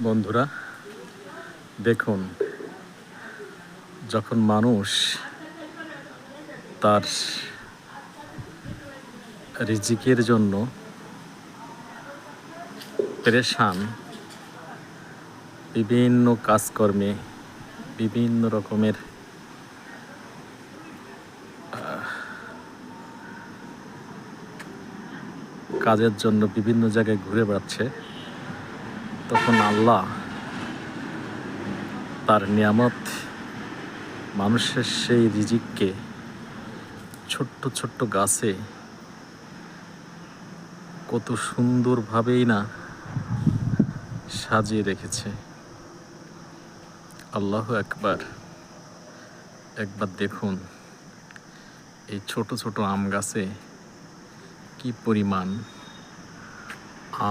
বন্ধুরা, দেখুন, যখন মানুষ তার রিজিকের জন্য পেরেশান, বিভিন্ন কাজকর্মে বিভিন্ন রকমের কাজের জন্য বিভিন্ন জায়গায় ঘুরে বেড়াচ্ছে, তখন আল্লাহ তার নিয়ামত মানুষের সেই রিজিককে ছোট্ট ছোট্ট গাছে কত সুন্দরভাবেই না সাজিয়ে রেখেছে। আল্লাহু আকবার। একবার দেখুন, এই ছোট ছোট আম গাছে কি পরিমাণ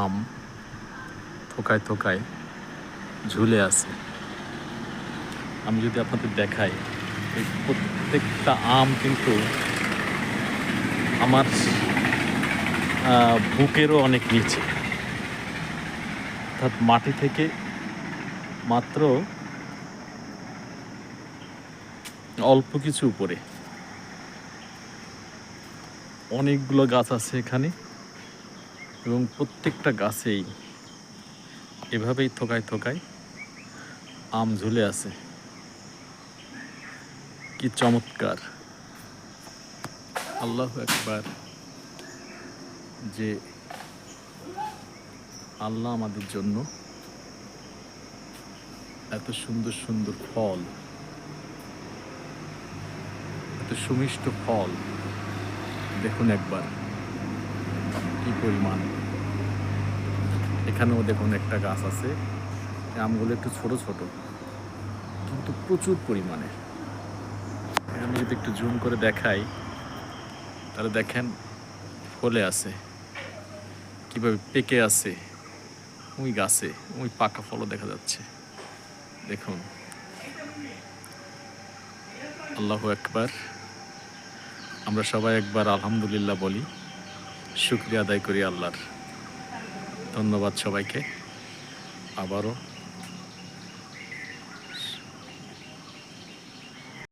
আম থোকায় থোকায় ঝুলে আছে। আমি যদি আপনাদের দেখাই, এই প্রত্যেকটা আম কিন্তু আমার বুকেরও অনেক নিচে, অর্থাৎ মাটি থেকে মাত্র অল্প কিছু উপরে। অনেকগুলো গাছ আছে এখানে, এবং প্রত্যেকটা গাছেই এভাবেই থোকায় থোকায় আম ঝুলে আছে। কি চমৎকার! আল্লাহু আকবার। যে আল্লাহ আমাদের জন্য এত সুন্দর সুন্দর ফল, এত সুমিষ্ট ফল, দেখুন একবার কি পরিমাণ। এখানেও দেখুন একটা গাছ আছে, আমগুলো একটু ছোট ছোট কিন্তু প্রচুর পরিমাণে। আমি যদি একটু জুম করে দেখাই, তাহলে দেখেন ফলে আছে, কিভাবে পেকে আছে ওই গাছে, ওই পাকা ফলও দেখা যাচ্ছে। দেখুন, আল্লাহু আকবার। আমরা সবাই একবার আলহামদুলিল্লাহ বলি, শুকরিয়া আদায় করি আল্লাহর। ধন্যবাদ সবাইকে আবারও।